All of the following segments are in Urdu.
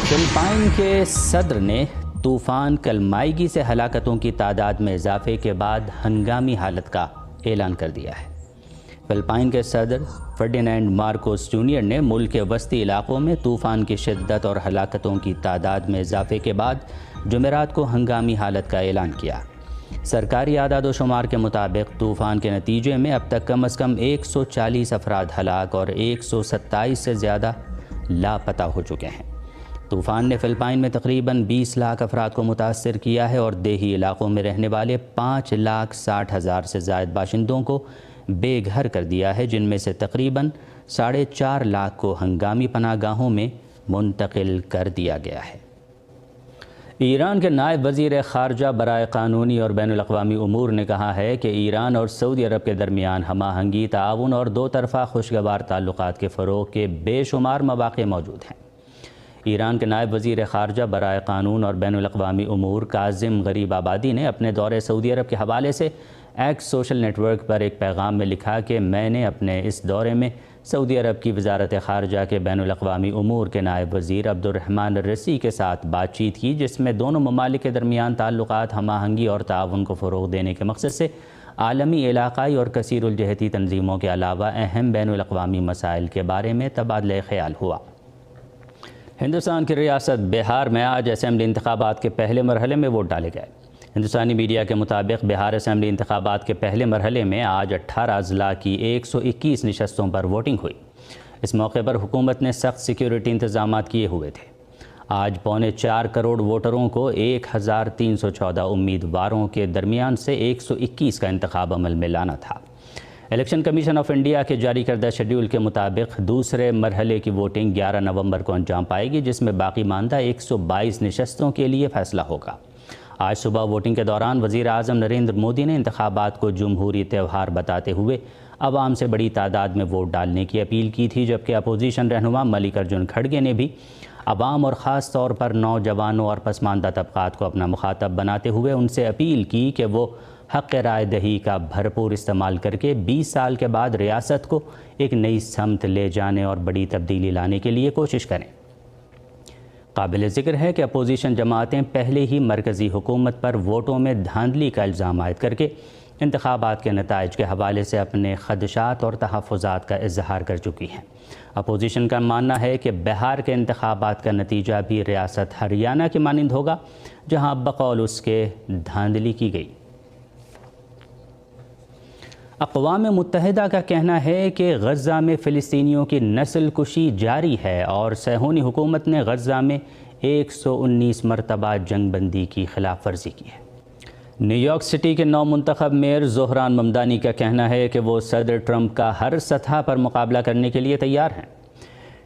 فلپائن کے صدر نے طوفان کلمائیگی سے ہلاکتوں کی تعداد میں اضافے کے بعد ہنگامی حالت کا اعلان کر دیا ہے۔ فلپائن کے صدر فرڈینینڈ مارکوس جونیئر نے ملک کے وسطی علاقوں میں طوفان کی شدت اور ہلاکتوں کی تعداد میں اضافے کے بعد جمعرات کو ہنگامی حالت کا اعلان کیا۔ سرکاری اعداد و شمار کے مطابق طوفان کے نتیجے میں اب تک کم از کم 140 افراد ہلاک اور 127 سے زیادہ لاپتہ ہو چکے ہیں۔ طوفان نے فلپائن میں تقریباً 20 لاکھ افراد کو متاثر کیا ہے اور دیہی علاقوں میں رہنے والے 5,60,000 سے زائد باشندوں کو بے گھر کر دیا ہے، جن میں سے تقریباً 4.5 لاکھ کو ہنگامی پناہ گاہوں میں منتقل کر دیا گیا ہے۔ ایران کے نائب وزیر خارجہ برائے قانونی اور بین الاقوامی امور نے کہا ہے کہ ایران اور سعودی عرب کے درمیان ہم آہنگی، تعاون اور دو طرفہ خوشگوار تعلقات کے فروغ کے بے شمار مواقع موجود ہیں۔ ایران کے نائب وزیر خارجہ برائے قانون اور بین الاقوامی امور کاظم غریب آبادی نے اپنے دورے سعودی عرب کے حوالے سے ایکس سوشل نیٹ ورک پر ایک پیغام میں لکھا کہ میں نے اپنے اس دورے میں سعودی عرب کی وزارت خارجہ کے بین الاقوامی امور کے نائب وزیر عبد الرحمن الرسی کے ساتھ بات چیت کی، جس میں دونوں ممالک کے درمیان تعلقات، ہم آہنگی اور تعاون کو فروغ دینے کے مقصد سے عالمی، علاقائی اور کثیر الجہتی تنظیموں کے علاوہ اہم بین الاقوامی مسائل کے بارے میں تبادلہ خیال ہوا۔ ہندوستان کی ریاست بہار میں آج اسمبلی انتخابات کے پہلے مرحلے میں ووٹ ڈالے گئے۔ ہندوستانی میڈیا کے مطابق بہار اسمبلی انتخابات کے پہلے مرحلے میں آج 18 اضلاع کی 121 نشستوں پر ووٹنگ ہوئی۔ اس موقع پر حکومت نے سخت سیکیورٹی انتظامات کیے ہوئے تھے۔ آج 4.25 کروڑ ووٹروں کو 1314 امیدواروں کے درمیان سے 121 کا انتخاب عمل میں لانا تھا۔ الیکشن کمیشن آف انڈیا کے جاری کردہ شیڈول کے مطابق دوسرے مرحلے کی ووٹنگ 11 نومبر کو انجام پائے گی، جس میں باقی ماندہ 122 نشستوں کے لیے فیصلہ ہوگا۔ آج صبح ووٹنگ کے دوران وزیر اعظم نریندر مودی نے انتخابات کو جمہوری تہوار بتاتے ہوئے عوام سے بڑی تعداد میں ووٹ ڈالنے کی اپیل کی تھی، جبکہ اپوزیشن رہنما ملک ارجن کھڑگے نے بھی عوام اور خاص طور پر نوجوانوں اور پسماندہ طبقات کو اپنا مخاطب بناتے ہوئے ان سے اپیل کی کہ وہ حق رائے دہی کا بھرپور استعمال کر کے 20 سال کے بعد ریاست کو ایک نئی سمت لے جانے اور بڑی تبدیلی لانے کے لیے کوشش کریں۔ قابل ذکر ہے کہ اپوزیشن جماعتیں پہلے ہی مرکزی حکومت پر ووٹوں میں دھاندلی کا الزام عائد کر کے انتخابات کے نتائج کے حوالے سے اپنے خدشات اور تحفظات کا اظہار کر چکی ہیں۔ اپوزیشن کا ماننا ہے کہ بہار کے انتخابات کا نتیجہ بھی ریاست ہریانہ کی مانند ہوگا، جہاں بقول اس کے دھاندلی کی گئی۔ اقوام متحدہ کا کہنا ہے کہ غزہ میں فلسطینیوں کی نسل کشی جاری ہے اور صہیونی حکومت نے غزہ میں 119 مرتبہ جنگ بندی کی خلاف ورزی کی ہے۔ نیو یارک سٹی کے نو منتخب میئر زہران ممدانی کا کہنا ہے کہ وہ صدر ٹرمپ کا ہر سطح پر مقابلہ کرنے کے لیے تیار ہیں۔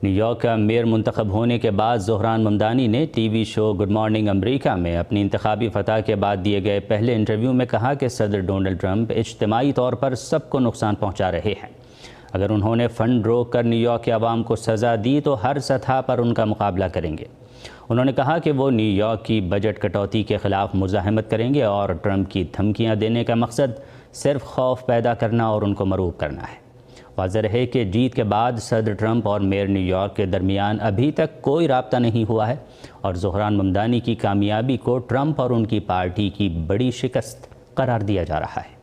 نیو یارک کا میئر منتخب ہونے کے بعد زہران ممدانی نے ٹی وی شو گڈ مارننگ امریکہ میں اپنی انتخابی فتح کے بعد دیے گئے پہلے انٹرویو میں کہا کہ صدر ڈونلڈ ٹرمپ اجتماعی طور پر سب کو نقصان پہنچا رہے ہیں۔ اگر انہوں نے فنڈ روک کر نیو یارک کے عوام کو سزا دی تو ہر سطح پر ان کا مقابلہ کریں گے۔ انہوں نے کہا کہ وہ نیو یارک کی بجٹ کٹوتی کے خلاف مزاحمت کریں گے اور ٹرمپ کی دھمکیاں دینے کا مقصد صرف خوف پیدا کرنا اور ان کو مرعوب کرنا ہے۔ واضح رہے کہ جیت کے بعد صدر ٹرمپ اور میئر نیو یارک کے درمیان ابھی تک کوئی رابطہ نہیں ہوا ہے اور زہران ممدانی کی کامیابی کو ٹرمپ اور ان کی پارٹی کی بڑی شکست قرار دیا جا رہا ہے۔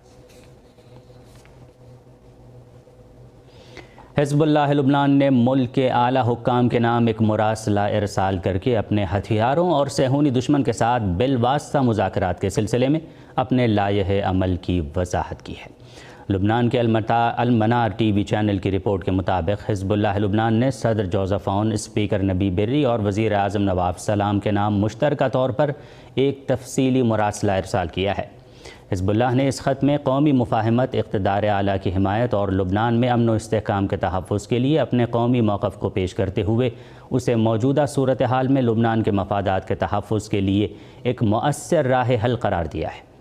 حزب اللہ لبنان نے ملک کے اعلیٰ حکام کے نام ایک مراسلہ ارسال کر کے اپنے ہتھیاروں اور صہیونی دشمن کے ساتھ بالواسطہ مذاکرات کے سلسلے میں اپنے لائحہ عمل کی وضاحت کی ہے۔ لبنان کے المنار ٹی وی چینل کی رپورٹ کے مطابق حزب اللہ لبنان نے صدر جوزف اون، اسپیکر نبی برری اور وزیر اعظم نواف سلام کے نام مشترکہ طور پر ایک تفصیلی مراسلہ ارسال کیا ہے۔ حزب اللہ نے اس خط میں قومی مفاہمت، اقتدار اعلیٰ کی حمایت اور لبنان میں امن و استحکام کے تحفظ کے لیے اپنے قومی موقف کو پیش کرتے ہوئے اسے موجودہ صورتحال میں لبنان کے مفادات کے تحفظ کے لیے ایک مؤثر راہ حل قرار دیا ہے۔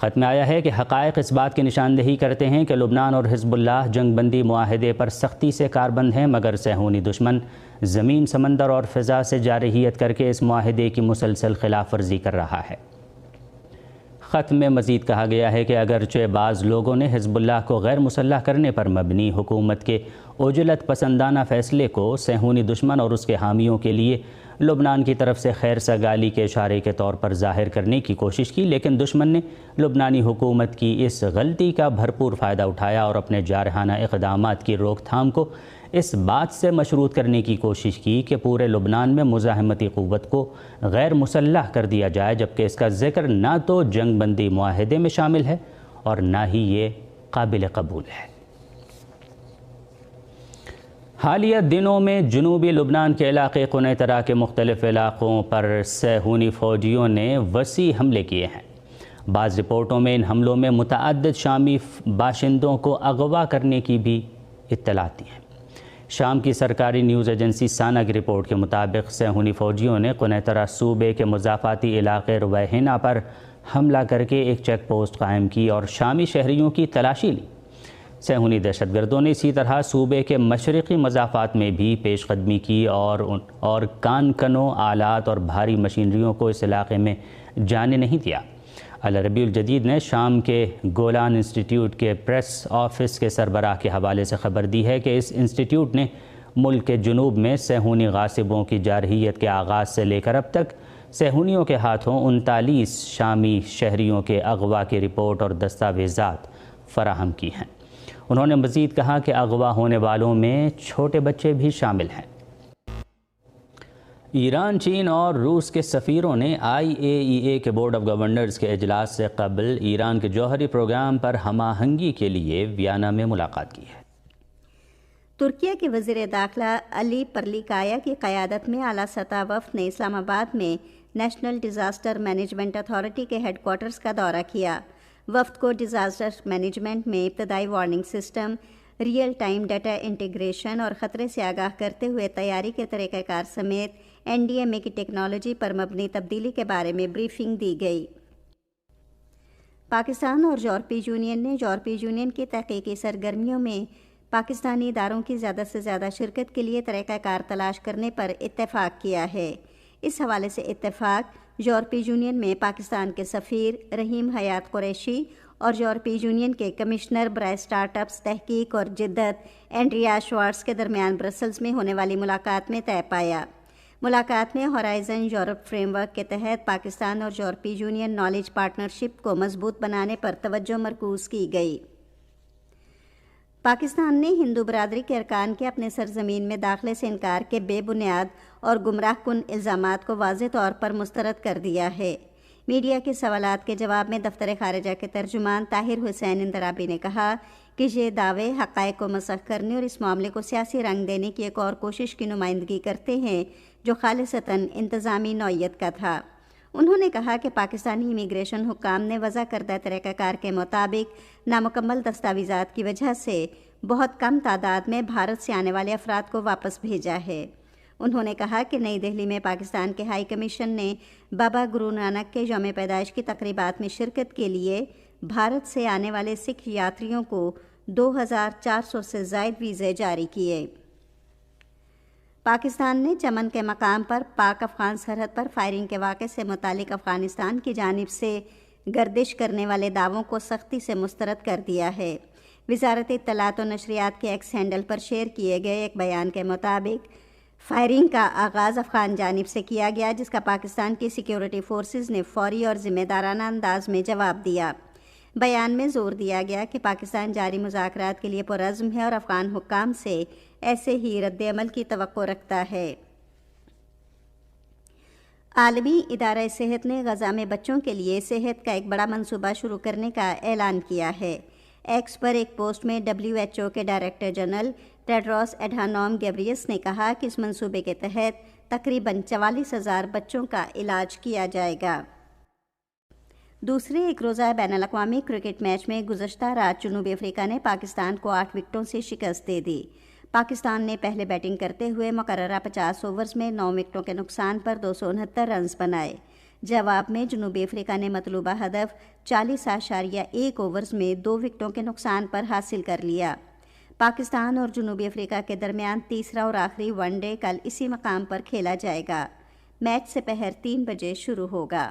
خط میں آیا ہے کہ حقائق اس بات کی نشاندہی کرتے ہیں کہ لبنان اور حزب اللہ جنگ بندی معاہدے پر سختی سے کاربند ہیں، مگر صہیونی دشمن زمین، سمندر اور فضا سے جارحیت کر کے اس معاہدے کی مسلسل خلاف ورزی کر رہا ہے۔ خط میں مزید کہا گیا ہے کہ اگرچہ بعض لوگوں نے حزب اللہ کو غیر مسلح کرنے پر مبنی حکومت کے عجلت پسندانہ فیصلے کو صہیونی دشمن اور اس کے حامیوں کے لیے لبنان کی طرف سے خیر سگالی کے اشارے کے طور پر ظاہر کرنے کی کوشش کی، لیکن دشمن نے لبنانی حکومت کی اس غلطی کا بھرپور فائدہ اٹھایا اور اپنے جارحانہ اقدامات کی روک تھام کو اس بات سے مشروط کرنے کی کوشش کی کہ پورے لبنان میں مزاحمتی قوت کو غیر مسلح کر دیا جائے، جبکہ اس کا ذکر نہ تو جنگ بندی معاہدے میں شامل ہے اور نہ ہی یہ قابل قبول ہے۔ حالیہ دنوں میں جنوبی لبنان کے علاقے قنیطرہ کے مختلف علاقوں پر صہیونی فوجیوں نے وسیع حملے کیے ہیں۔ بعض رپورٹوں میں ان حملوں میں متعدد شامی باشندوں کو اغوا کرنے کی بھی اطلاعات دی ہیں۔ شام کی سرکاری نیوز ایجنسی سانا کی رپورٹ کے مطابق صہیونی فوجیوں نے قنیطرہ صوبے کے مضافاتی علاقے رویہنہ پر حملہ کر کے ایک چیک پوسٹ قائم کی اور شامی شہریوں کی تلاشی لی۔ صہیونی دہشت گردوں نے اسی طرح صوبے کے مشرقی مضافات میں بھی پیش قدمی کی اور کان کنوں آلات اور بھاری مشینریوں کو اس علاقے میں جانے نہیں دیا۔ العربی الجدید نے شام کے گولان انسٹیٹیوٹ کے پریس آفس کے سربراہ کے حوالے سے خبر دی ہے کہ اس انسٹیٹیوٹ نے ملک کے جنوب میں صہیونی غاصبوں کی جارحیت کے آغاز سے لے کر اب تک صہیونیوں کے ہاتھوں 39 شامی شہریوں کے اغوا کی رپورٹ اور دستاویزات فراہم کی ہیں۔ انہوں نے مزید کہا کہ اغوا ہونے والوں میں چھوٹے بچے بھی شامل ہیں۔ ایران، چین اور روس کے سفیروں نے IAEA کے بورڈ آف گورنرز کے اجلاس سے قبل ایران کے جوہری پروگرام پر ہم آہنگی کے لیے ویانا میں ملاقات کی ہے۔ ترکیہ کے وزیر داخلہ علی پرلیکایا کی قیادت میں اعلیٰ سطح وفد نے اسلام آباد میں نیشنل ڈیزاسٹر مینجمنٹ اتھارٹی کے ہیڈ کوارٹرز کا دورہ کیا۔ وفد کو ڈیزاسٹر مینجمنٹ میں ابتدائی warning system, real time data integration اور خطرے سے آگاہ کرتے ہوئے تیاری کے طریقہ کار سمیت NDMA کی ٹیکنالوجی پر مبنی تبدیلی کے بارے میں بریفنگ دی گئی۔ پاکستان اور یورپی یونین نے یورپی یونین کی تحقیقی سرگرمیوں میں پاکستانی اداروں کی زیادہ سے زیادہ شرکت کے لیے طریقہ کار تلاش کرنے پر اتفاق کیا ہے۔ اس حوالے سے اتفاق یورپی یونین میں پاکستان کے سفیر رحیم حیات قریشی اور یورپی یونین کے کمشنر برائے اسٹارٹ اپس، تحقیق اور جدت اینڈریا شوارٹز کے درمیان برسلز میں ہونے والی ملاقات میں طے پایا۔ ملاقات میں ہورائزن یورپ فریم ورک کے تحت پاکستان اور یورپی یونین نالج پارٹنرشپ کو مضبوط بنانے پر توجہ مرکوز کی گئی۔ پاکستان نے ہندو برادری کے ارکان کے اپنے سرزمین میں داخلے سے انکار کے بے بنیاد اور گمراہ کن الزامات کو واضح طور پر مسترد کر دیا ہے۔ میڈیا کے سوالات کے جواب میں دفتر خارجہ کے ترجمان طاہر حسین اندرابی نے کہا کہ یہ دعوے حقائق کو مسخ کرنے اور اس معاملے کو سیاسی رنگ دینے کی ایک اور کوشش کی نمائندگی کرتے ہیں جو خالصتاً انتظامی نوعیت کا تھا۔ انہوں نے کہا کہ پاکستانی امیگریشن حکام نے وضع کردہ طریقہ کار کے مطابق نامکمل دستاویزات کی وجہ سے بہت کم تعداد میں بھارت سے آنے والے افراد کو واپس بھیجا ہے۔ انہوں نے کہا کہ نئی دہلی میں پاکستان کے ہائی کمیشن نے بابا گرو نانک کے یوم پیدائش کی تقریبات میں شرکت کے لیے بھارت سے آنے والے سکھ یاتریوں کو 2400 سے زائد ویزے جاری کیے۔ پاکستان نے چمن کے مقام پر پاک افغان سرحد پر فائرنگ کے واقعے سے متعلق افغانستان کی جانب سے گردش کرنے والے دعووں کو سختی سے مسترد کر دیا ہے۔ وزارت اطلاعات و نشریات کے ایکس ہینڈل پر شیئر کیے گئے ایک بیان کے مطابق فائرنگ کا آغاز افغان جانب سے کیا گیا، جس کا پاکستان کی سیکیورٹی فورسز نے فوری اور ذمہ دارانہ انداز میں جواب دیا۔ بیان میں زور دیا گیا کہ پاکستان جاری مذاکرات کے لیے پرعزم ہے اور افغان حکام سے ایسے ہی رد عمل کی توقع رکھتا ہے۔ عالمی ادارہ صحت نے غزہ میں بچوں کے لیے صحت کا ایک بڑا منصوبہ شروع کرنے کا اعلان کیا ہے۔ ایکس پر ایک پوسٹ میں WHO کے ڈائریکٹر جنرل ٹیڈروس ایڈھانوم گیبریئس نے کہا کہ اس منصوبے کے تحت تقریباً 44,000 بچوں کا علاج کیا جائے گا۔ دوسرے ایک روزہ بین الاقوامی کرکٹ میچ میں گزشتہ رات جنوبی افریقہ نے پاکستان کو 8 وکٹوں سے شکست دے دی۔ پاکستان نے پہلے بیٹنگ کرتے ہوئے مقررہ 50 اوورز میں 9 وکٹوں کے نقصان پر 269 رنز بنائے۔ جواب میں جنوبی افریقہ نے مطلوبہ ہدف 40.1 اوورز میں 2 وکٹوں کے نقصان پر حاصل کر لیا۔ پاکستان اور جنوبی افریقہ کے درمیان تیسرا اور آخری ون ڈے کل اسی مقام پر کھیلا جائے گا۔ میچ سپہر 3 بجے شروع ہوگا۔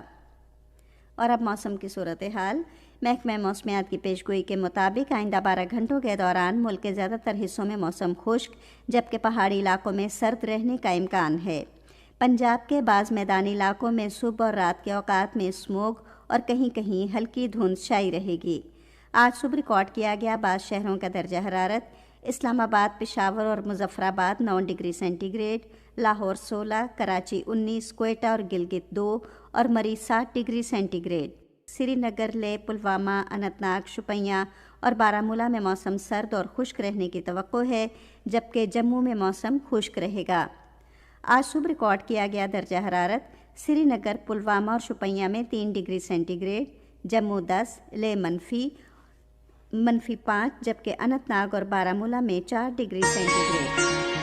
اور اب موسم کی صورتحال۔ محکمہ موسمیات کی پیشگوئی کے مطابق آئندہ 12 گھنٹوں کے دوران ملک کے زیادہ تر حصوں میں موسم خشک جبکہ پہاڑی علاقوں میں سرد رہنے کا امکان ہے۔ پنجاب کے بعض میدانی علاقوں میں صبح اور رات کے اوقات میں اسموگ اور کہیں کہیں ہلکی دھند چھائی رہے گی۔ آج صبح ریکارڈ کیا گیا بعض شہروں کا درجہ حرارت: اسلام آباد، پشاور اور Muzaffarabad 9 degree centigrade, Lahore 16، Karachi 19، Quetta اور گلگت 2 اور Murree 7 degree centigrade. Srinagar, Leh, Pulwama, Anant Nag, Shopian اور بارہمولہ میں موسم سرد اور خشک رہنے کی توقع ہے جبکہ جموں میں موسم خشک رہے گا۔ آج صبح ریکارڈ کیا گیا درجہ حرارت: سری نگر، پلوامہ اور شوپیاں میں 3 ڈگری سینٹی گریڈ، جموں 10، لے -5 جبکہ اننت ناگ اور بارہمولہ میں 4 ڈگری سینٹی گریڈ۔